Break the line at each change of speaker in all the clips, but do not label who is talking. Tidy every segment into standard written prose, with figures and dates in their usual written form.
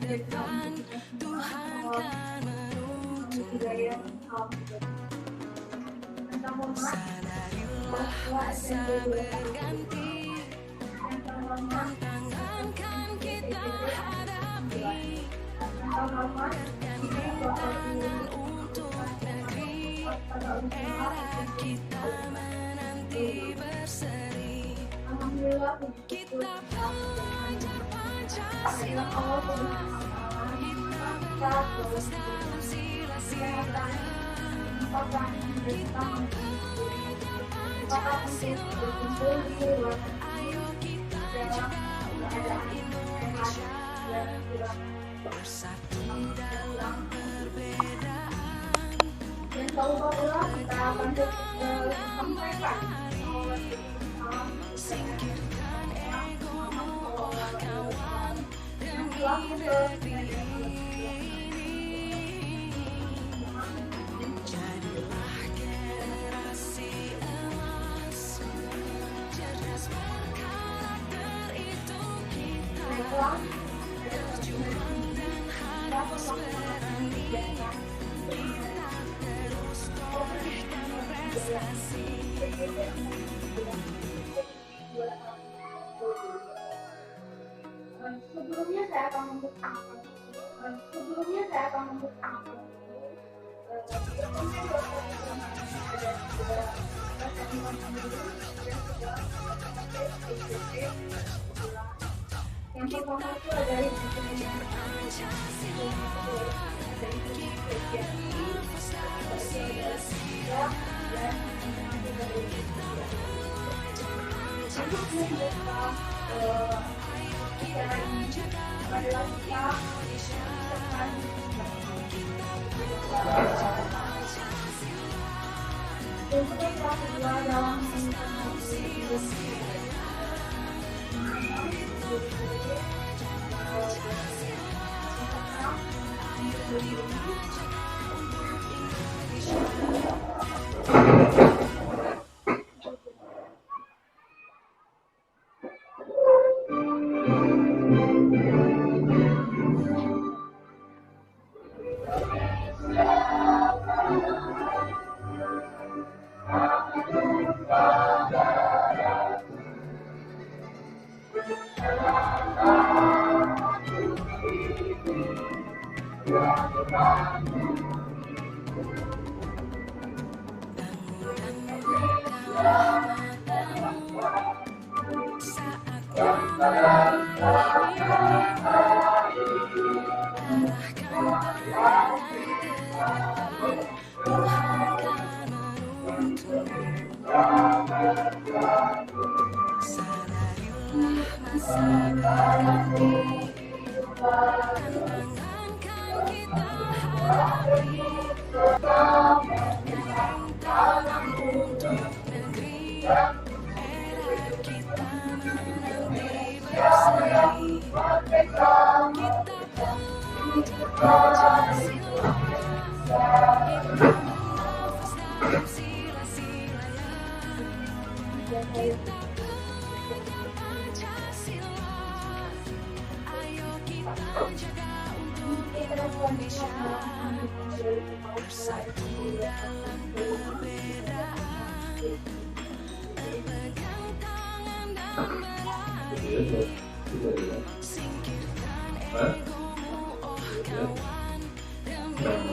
depan Tuhan kan menuntun. Sadarilah masa berganti, tantangan kan kita hadapi, bergandeng tangan untuk negeri, era kita menanti berseri. Kita pelajar Pancasila, kita bernafas dalam sila-sila. Kita pelajar Pancasila, ayo kita jaga untuk Indonesia, bersatu dalam perbedaan, berpegang dalam berlari, singkirkan egomu oh kawan, demi negeri ini. Jadilah generasi emas, cerdas berkarakter itu kita, berjuang dan harus berani, kita terus torehkan prestasi.
Sebelumnya saya akan membuka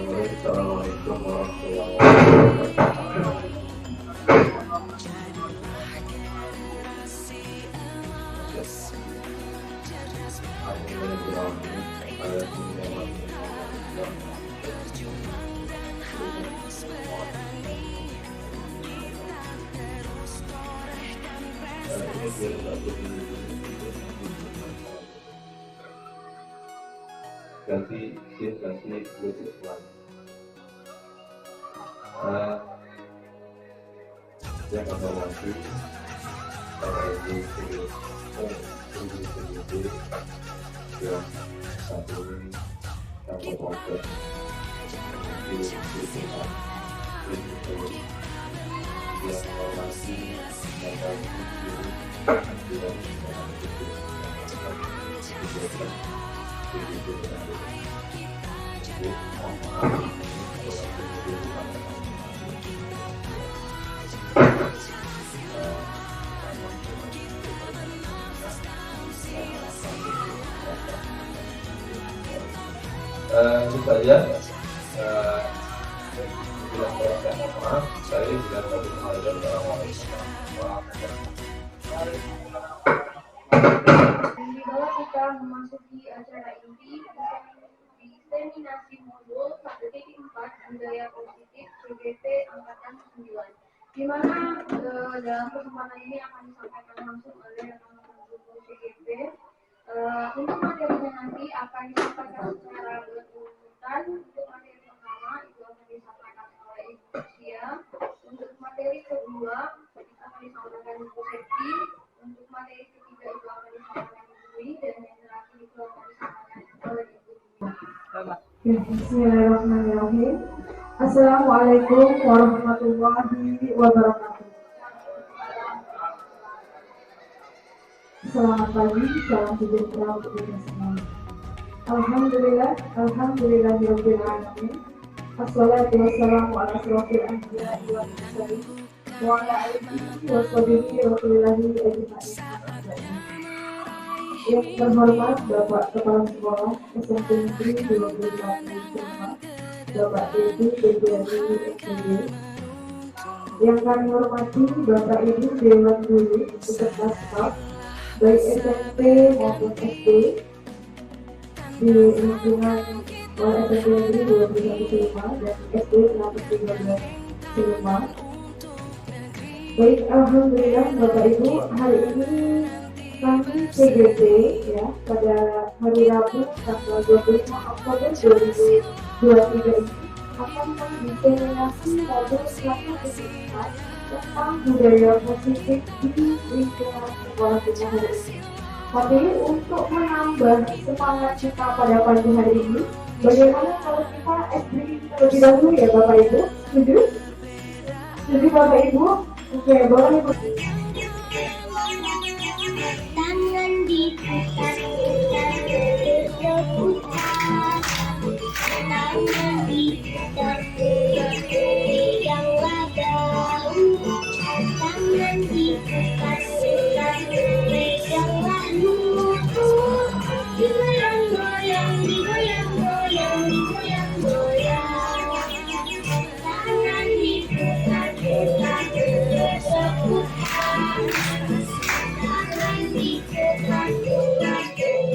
yang pertama itu ada
ganti Bluetooth line. Yang akan nanti pada ini yang satu ini yang berkonten begitu dengan jadi mohon maaf kalau begitu itu saja bilang perasaan maaf saya bilang tadi kemarin
Di bawah kita memasuki acara inti diseminasi modul 1.4 budaya positif CGP angkatan 9, di mana dalam kesempatan ini akan disampaikan langsung oleh rekan-rekan guru CGP. Untuk materinya nanti akan disampaikan secara berurutan. Untuk materi pertama itu akan disampaikan oleh Ibu Sia. Untuk materi kedua akan disampaikan Ibu Septi. Untuk materi ketiga itu akan disampaikan Ibu Dwi, dan yang terakhir itu akan disampaikan oleh Ibu Dwi.
Bismillahirrahmanirrahim. Assalamualaikum warahmatullahi wabarakatuh. Selamat pagi, salam sejahtera untuk kita semua. Alhamdulillahirabbil alamin. Wassalatu wassalamu ala asyrofil anbiya'i wal mursalin wa ala alihi wa sahbihi rasulillahi ajma'in. Yang terhormat Bapak Kepala Sekolah SMP Negeri 28 Bapak Ibu Dewi SPG. Yang kami hormati Bapak Ibu Dewan Guru beserta staf baik SMP maupun SD di lingkungan Sekolah SMP Negeri 21 Silema dan SD 113 Silema. Baik, alhamdulillah Bapak Ibu, hari ini kami CGP ya pada hari Rabu tanggal 25 Oktober 2023 ini akan mendiseminasi modul 1.4 tentang budaya positif di lingkungan sekolah kita hari ini. Tapi untuk menambah semangat kita pada pagi hari ini, bagaimana kalau kita SD terlebih dahulu ya Bapak Ibu? Setuju? Setuju Bapak Ibu? Oke, boleh Ibu.
Tangan diputar-putar, berputar. Tangan diputar-putar, pegang ladang. Tangan diputar-putar, peganglah mutu. Digoyang-goyang, digoyang-goyang, digoyang-goyang. Tangan diputar-putar, berputar. Tangan diputar-putar,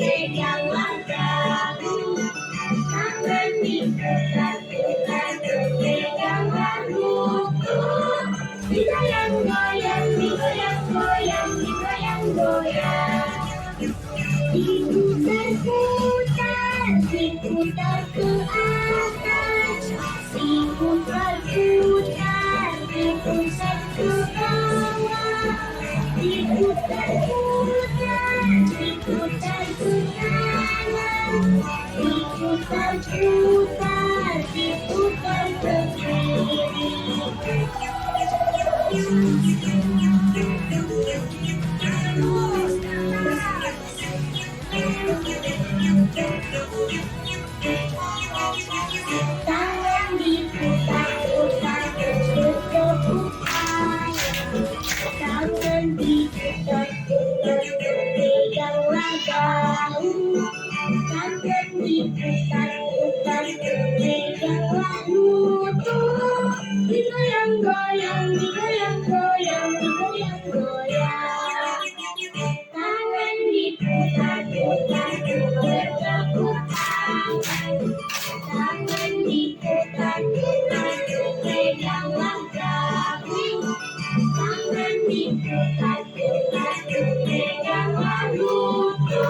peganglah dagu. Tangan diputar-putar, peganglah buku. Digoyang-goyang, digoyang-goyang, digoyang-goyang. Diputar-putar, diputar ke atas. Diputar-putar, diputar ke bawah. Diputar-putar, diputar ke kanan. Diputar-putar, diputar ke kiri. Tangan diputar-putar, berputar. Tangan diputar-putar, peganglah daun. Tangan diputar-putar, peganglah mutu. Digoyang-goyang, digoyang-goyang, digoyang-goyang. Tangan diputar-putar, bertepuk tangan. Tangan diputar-putar, peganglah dagu. Tangan diputar-putar, peganglah mutu.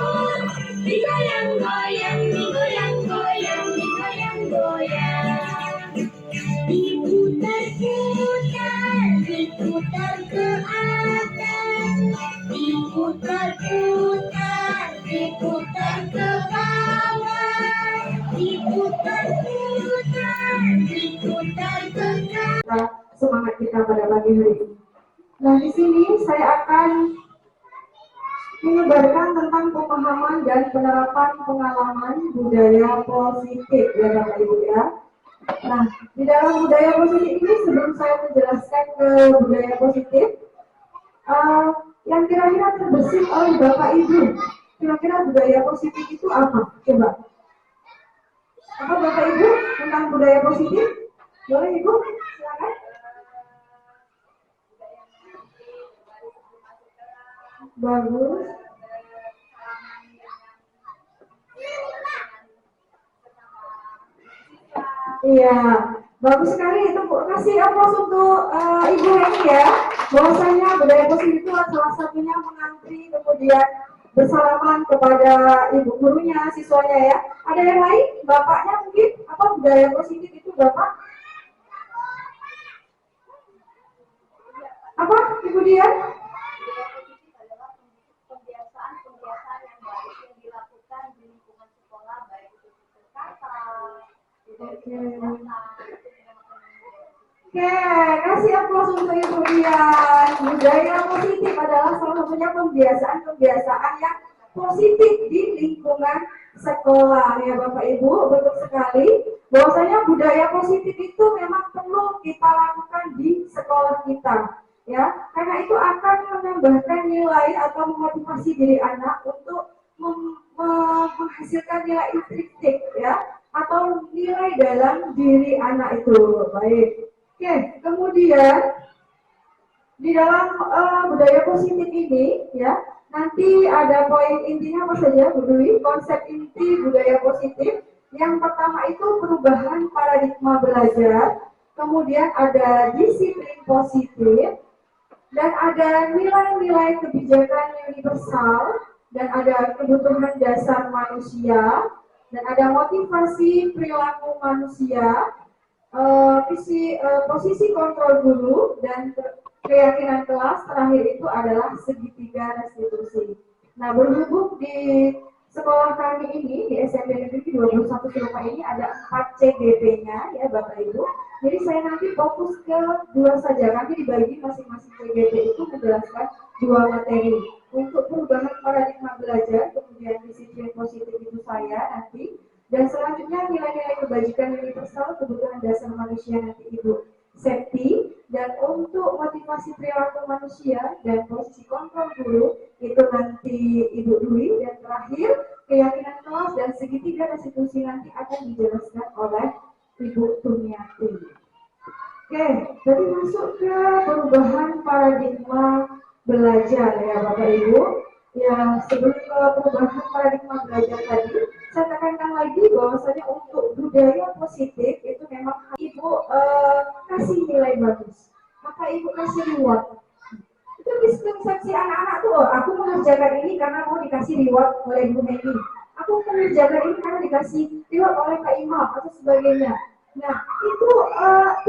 Digoyang-goyang, digoyang-goyang, digoyang-goyang. Diputar-putar, diputar ke atas. Diputar-putar, diputar ke bawah. Diputar-putar, diputar ke kanan.
Semangat kita pada pagi hari ini. Nah, di sini saya akan menyebarkan tentang pemahaman dan penerapan pengalaman budaya positif ya Bapak Ibu ya. Nah, di dalam budaya positif ini sebelum saya menjelaskan ke budaya positif, yang kira-kira terbesit oleh Bapak Ibu, kira-kira budaya positif itu apa? Coba. Apa Bapak Ibu tentang budaya positif? Boleh Ibu? Silakan. Bagus. Iya, bagus sekali itu Bu. Kasih aplaus untuk Ibu Heni ya. Bahwasanya budaya positif itu salah satunya mengantri kemudian bersalaman kepada ibu gurunya, siswanya ya. Ada yang lain? Bapaknya mungkin apa budaya positif itu Bapak? Apa Ibu Dian?
Kebiasaan-kebiasaan yang baik yang dilakukan di lingkungan sekolah, baik itu berkata,
Oke, kasih aplaus untuk Ibu Dian. Budaya positif adalah salah satunya kebiasaan-kebiasaan yang positif di lingkungan sekolah ya Bapak Ibu. Betul sekali bahwasanya budaya positif itu memang perlu kita lakukan di sekolah kita ya, karena itu akan menambahkan nilai atau memotivasi diri anak untuk menghasilkan nilai intrinsik ya, atau nilai dalam diri anak itu. Baik. Oke, kemudian di dalam budaya positif ini ya, nanti ada poin intinya apa saja Bu Dwi? Konsep inti budaya positif. Yang pertama itu perubahan paradigma belajar, kemudian ada disiplin positif, dan ada nilai-nilai kebijakan universal, dan ada kebutuhan dasar manusia, dan ada motivasi perilaku manusia, posisi kontrol guru, dan keyakinan kelas. Terakhir itu adalah segitiga restitusi. Nah, berhubung di sekolah kami ini di SMP Negeri 21 Ciloma ini ada 4 CGP-nya ya Bapak Ibu. Jadi saya nanti fokus ke 2 saja. Nanti dibagi masing-masing CGP itu menjelaskan 2 materi. Untuk perubahan paradigma belajar, kemudian disiplin positif itu saya nanti. Dan selanjutnya nilai-nilai kebajikan universal, kebutuhan dasar manusia nanti Ibu Septi. Dan untuk motivasi perilaku manusia dan posisi kontrol guru itu nanti Ibu Dwi. Dan terakhir keyakinan kelas dan segitiga restitusi nanti akan dijelaskan oleh Ibu Tumiati. Oke, jadi masuk ke perubahan paradigma belajar ya Bapak Ibu. Ya, sebelum ke perubahan paradigma belajar tadi, saya tekankan lagi bahwasanya untuk budaya positif itu memang Ibu kasih nilai bagus, maka Ibu kasih reward. Itu miskonsepsi anak-anak tuh, aku mengerjakan ini karena mau dikasih reward oleh Bu Heni, aku mengerjakan ini karena dikasih reward oleh Kak Imam atau sebagainya. Nah, itu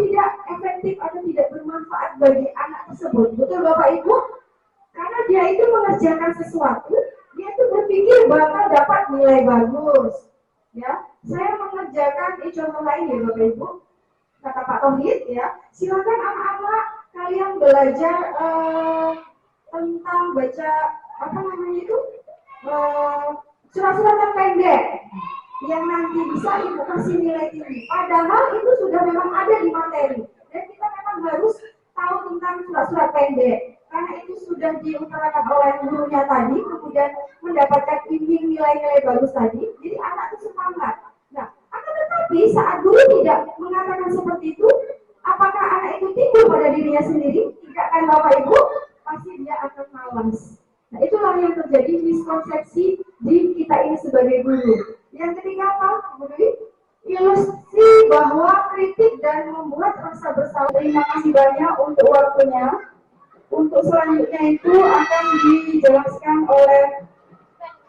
tidak efektif atau tidak bermanfaat bagi anak tersebut. Betul Bapak Ibu? Karena dia itu mengerjakan sesuatu, dia itu berpikir bakal dapat nilai bagus. Ya, saya mengerjakan contoh lain ya Bapak Ibu. Kata Pak Tohid ya, silakan anak-anak kalian belajar tentang baca apa namanya itu surat-surat yang pendek yang nanti bisa Ibu kasih nilai tinggi. Padahal itu sudah memang ada di materi dan kita memang harus tahu tentang surat-surat pendek. Karena itu sudah diutarakan oleh gurunya tadi, kemudian mendapatkan nilai-nilai bagus tadi, jadi anak itu semangat. Nah, akan tetapi saat guru tidak mengatakan seperti itu, apakah anak itu timbul pada dirinya sendiri? Tidak kan Bapak Ibu? Pasti dia akan malas. Nah, itulah yang terjadi miskonsepsi di kita ini sebagai guru. Yang ketiga apa, Bu Dwi? Ilustrasi bahwa kritik dan membuat rasa bersalah. Terima kasih banyak untuk waktunya. Untuk selanjutnya itu akan dijelaskan oleh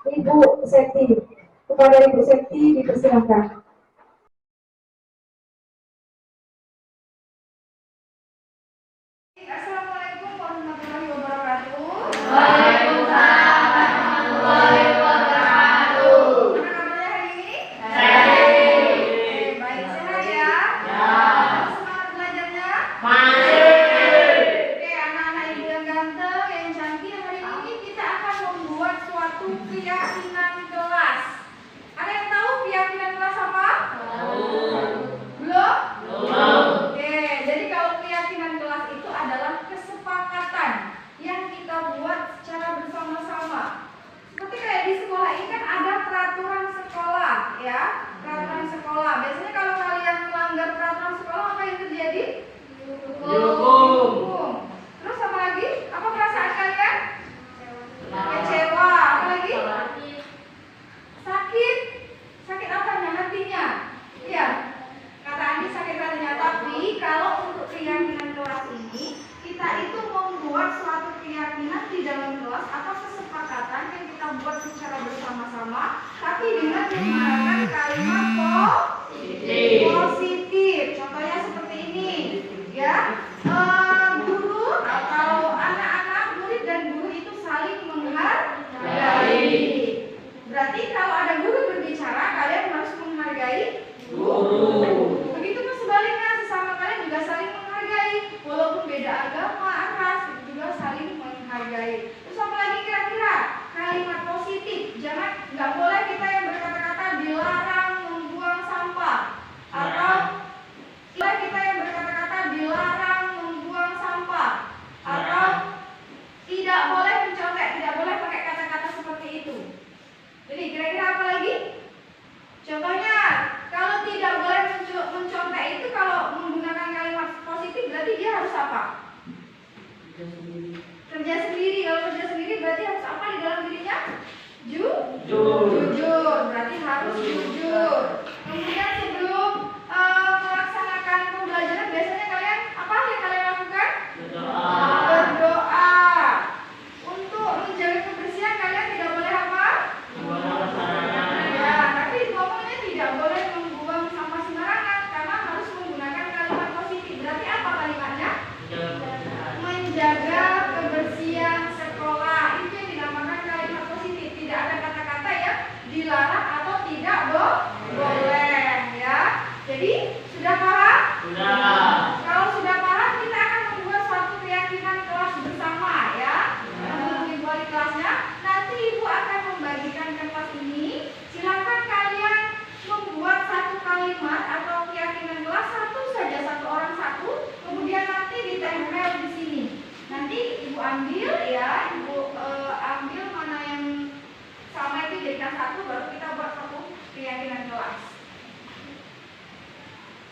Ibu Septi. Kepada Ibu Septi dipersilakan.
Assalamualaikum warahmatullahi wabarakatuh.
Waalaikumsalam warahmatullahi wabarakatuh.
Gimana kabarnya hari ini? Baik, sehat ya? Semangat belajarnya? Oke, anak-anak ibu yang ganteng, yang cantik, hari ini kita akan membuat
menggunakan kalimat positif. Contohnya seperti ini, ya. Guru atau anak-anak, murid dan guru itu saling menghargai. Berarti kalau ada guru berbicara, kalian harus menghargai guru. Begitu pun sebaliknya, sesama kalian juga saling menghargai. Walaupun beda agama, ras, itu juga saling menghargai. Terus apa lagi kira-kira? Kalimat positif. Nggak boleh kita yang berkata-kata dilarang membuang sampah, atau kita yang berkata-kata dilarang membuang sampah, atau tidak boleh mencontek, tidak boleh pakai kata-kata seperti itu. Jadi kira-kira apa lagi? Contohnya, kalau tidak boleh mencontek itu, kalau menggunakan kalimat positif berarti dia harus apa? Kerja sendiri. Kalau kerja sendiri berarti harus apa di dalam dirinya? Jujur. Berarti harus jujur. Kemudian sebelum melaksanakan pembelajaran, biasanya kalian apa yang kalian lakukan? Berdoa. Untuk menjaga kebersihan kalian tidak boleh apa? Ya, tapi ngomongnya tidak boleh membuang sampah sembarangan karena harus menggunakan kalimat positif. Berarti apa kalimatnya? Menjaga kebersihan sekolah. Itu yang dinamakan kalimat positif. Tidak ada kata-kata yang dilarang atau tidak boleh, ya. Jadi sudah paham?
Sudah.
Kalau sudah paham, kita akan membuat suatu keyakinan kelas bersama, ya. Menghubungi wali kelasnya. Nanti ibu akan membagikan kertas ini. Silakan kalian membuat satu kalimat atau keyakinan kelas satu orang satu. Kemudian nanti ditempel di sini. Nanti ibu ambil, ya. Ibu ambil mana yang sama itu jadikan satu, baru kita buat satu keyakinan kelas.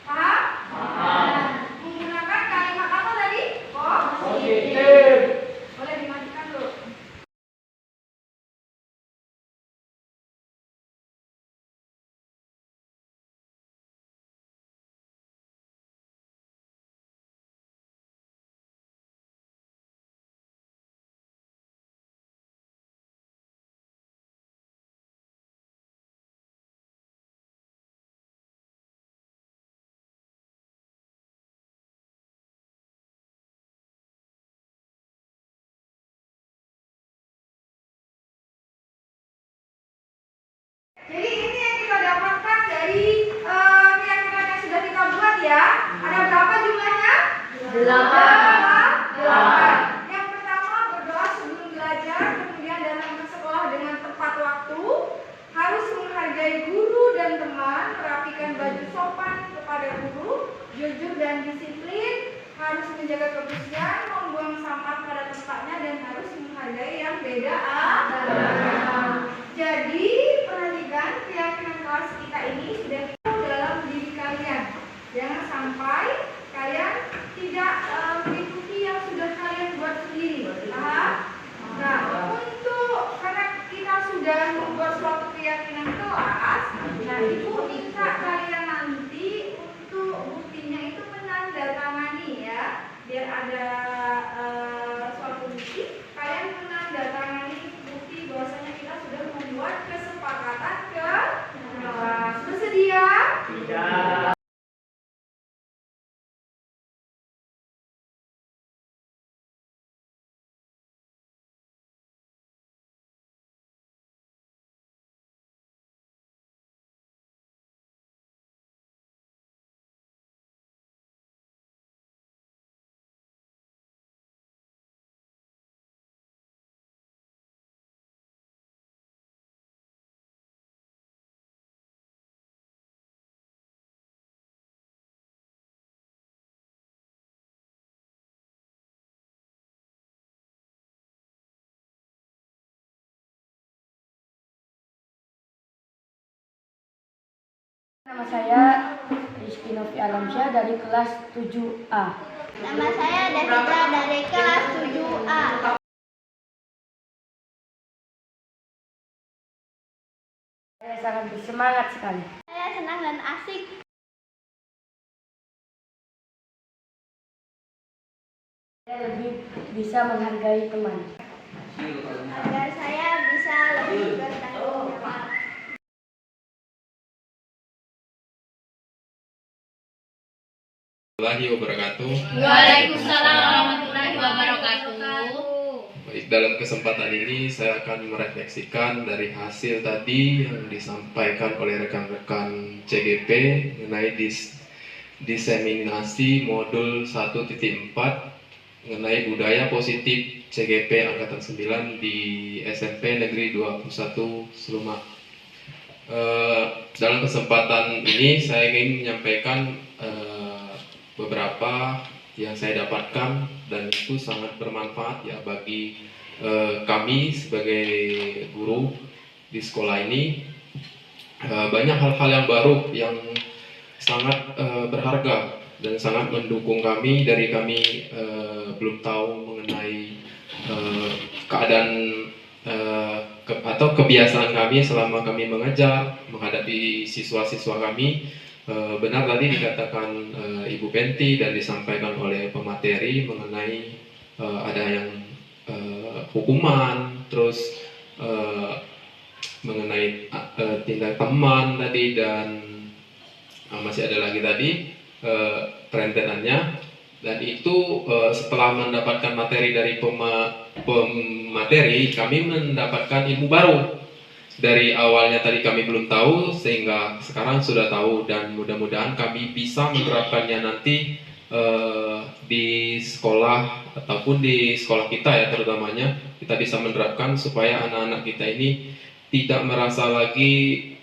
Paham?
Paham.
Menggunakan kalimat apa tadi?
Positif.
Boleh dimatikan dulu. Jadi ini yang kita dapatkan dari keyakinan yang sudah kita buat, ya. Ada berapa jumlahnya? 8. Yang pertama, berdoa sebelum belajar, kemudian datang ke sekolah dengan tepat waktu, harus menghargai guru dan teman, merapikan baju sopan kepada guru, jujur dan disiplin, harus menjaga kebersihan, membuang sampah pada tempatnya, dan harus menghargai yang beda agama. Jadi perhatikan, keyakinan kelas kita ini sudah dalam diri kalian. Jangan sampai kalian tidak mengikuti yang sudah kalian buat sendiri. Paham? Nah, karena kita sudah membuat suatu keyakinan kelas, nah ibu minta kalian nanti untuk buktinya itu menandatangani, ya. Biar ada suatu bukti, kalian menandatangani bukti bahwasanya kita sudah membuat kesepakatan ke kelas. Bersedia?
Tidak.
Nama saya Rizky Novi Alamsyah dari kelas 7A.
Nama saya Devita dari kelas 7A.
Saya sangat bersemangat sekali.
Saya senang dan asik.
Saya lebih bisa menghargai teman.
Agar saya bisa lebih bertanggung jawab.
Warahmatullahi wabarakatuh.
Waalaikumsalam warahmatullahi wabarakatuh.
Baik, dalam kesempatan ini saya akan merefleksikan dari hasil tadi yang disampaikan oleh rekan-rekan CGP mengenai diseminasi modul 1.4 mengenai budaya positif CGP Angkatan 9 di SMP Negeri 21 Selumak. Dalam kesempatan ini saya ingin menyampaikan beberapa yang saya dapatkan dan itu sangat bermanfaat ya bagi kami sebagai guru di sekolah ini. Banyak hal-hal yang baru yang sangat berharga dan sangat mendukung kami dari kami belum tahu mengenai keadaan atau kebiasaan kami selama kami mengajar menghadapi siswa-siswa kami. Benar tadi dikatakan Ibu Penti dan disampaikan oleh pemateri mengenai ada yang hukuman, terus mengenai tindak teman tadi dan masih ada lagi tadi perentenannya. Dan itu setelah mendapatkan materi dari pemateri, kami mendapatkan ilmu baru. Dari awalnya tadi kami belum tahu, sehingga sekarang sudah tahu dan mudah-mudahan kami bisa menerapkannya nanti di sekolah ataupun di sekolah kita ya terutamanya kita bisa menerapkan supaya anak-anak kita ini tidak merasa lagi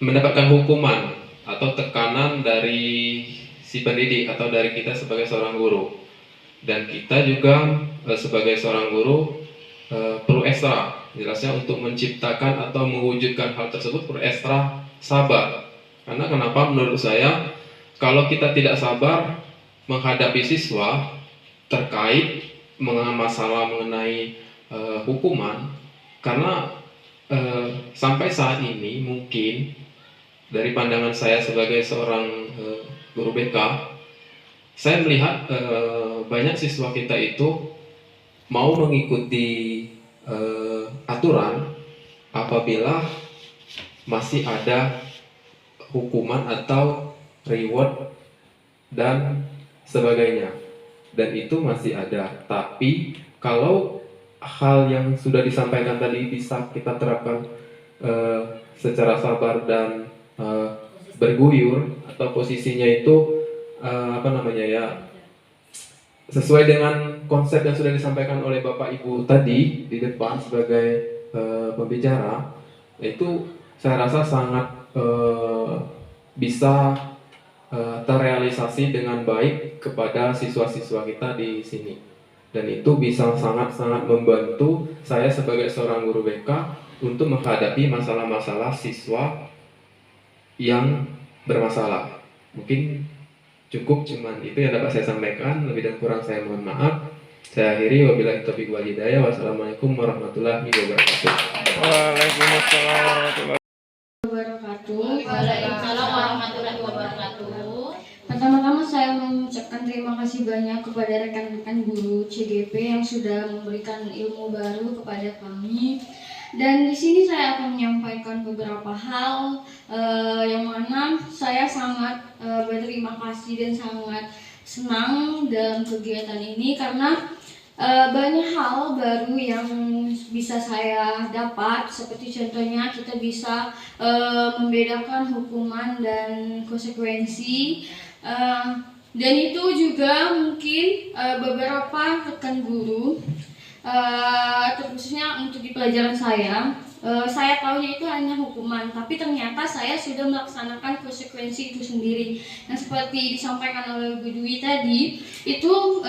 mendapatkan hukuman atau tekanan dari si pendidik atau dari kita sebagai seorang guru. Dan kita juga sebagai seorang guru perlu ekstra, jelasnya untuk menciptakan atau mewujudkan hal tersebut perlu ekstra sabar. Karena kenapa menurut saya kalau kita tidak sabar menghadapi siswa terkait masalah mengenai hukuman, karena sampai saat ini mungkin dari pandangan saya sebagai seorang guru BK, saya melihat banyak siswa kita itu mau mengikuti aturan apabila masih ada hukuman atau reward dan sebagainya, dan itu masih ada. Tapi kalau hal yang sudah disampaikan tadi bisa kita terapkan secara sabar dan berguyur atau posisinya itu sesuai dengan konsep yang sudah disampaikan oleh Bapak Ibu tadi di depan sebagai pembicara, itu saya rasa sangat bisa terrealisasi dengan baik kepada siswa-siswa kita di sini, dan itu bisa sangat-sangat membantu saya sebagai seorang guru BK untuk menghadapi masalah-masalah siswa yang bermasalah. Mungkin cukup cuman itu yang dapat saya sampaikan, lebih dan kurang saya mohon maaf. Saya akhiri, wabillahi taufiq wal hidayah. Wassalamualaikum warahmatullahi wabarakatuh.
Waalaikumsalam warahmatullahi
Wabarakatuh. Waalaikumsalam warahmatullahi wabarakatuh.
Pertama-tama saya mengucapkan terima kasih banyak kepada rekan-rekan guru CGP yang sudah memberikan ilmu baru kepada kami. Dan di sini saya akan menyampaikan beberapa hal yang mana saya sangat berterima kasih dan sangat senang dalam kegiatan ini karena banyak hal baru yang bisa saya dapat, seperti contohnya kita bisa membedakan hukuman dan konsekuensi, dan itu juga mungkin beberapa rekan guru terkhususnya untuk di pelajaran saya tahunya itu hanya hukuman, tapi ternyata saya sudah melaksanakan konsekuensi itu sendiri. Yang seperti disampaikan oleh Bu Dwi tadi, itu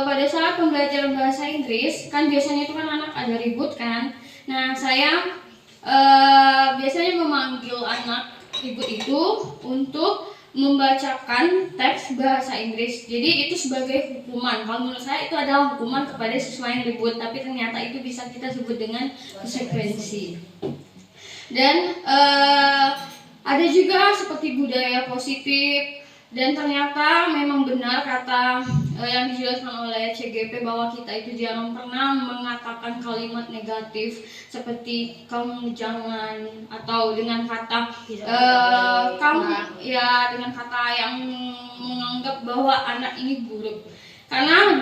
pada saat pembelajaran bahasa Inggris, kan biasanya itu kan anak ada ribut kan. Nah, saya biasanya memanggil anak ribut itu untuk membacakan teks bahasa Inggris. Jadi itu sebagai hukuman. Kalau menurut saya itu adalah hukuman kepada siswa yang ribut, tapi ternyata itu bisa kita sebut dengan konsekuensi. Dan ada juga seperti budaya positif, Dan ternyata memang benar kata yang dijelaskan oleh CGP bahwa kita itu jangan pernah mengatakan kalimat negatif seperti kamu jangan, atau dengan kata kamu ya, dengan kata yang menganggap bahwa anak ini buruk. Karena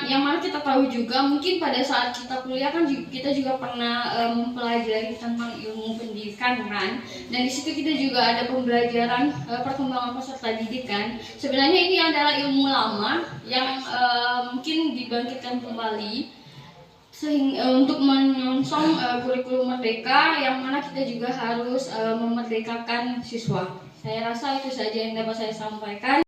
yang mana kita tahu juga mungkin pada saat kita kuliah kan kita juga pernah mempelajari tentang ilmu pendidikan kan, dan di situ kita juga ada pembelajaran perkembangan peserta didik kan. Sebenarnya ini adalah ilmu lama yang mungkin dibangkitkan kembali sehingga untuk menyongsong kurikulum merdeka, yang mana kita juga harus memerdekakan siswa. Saya rasa itu saja yang dapat saya sampaikan.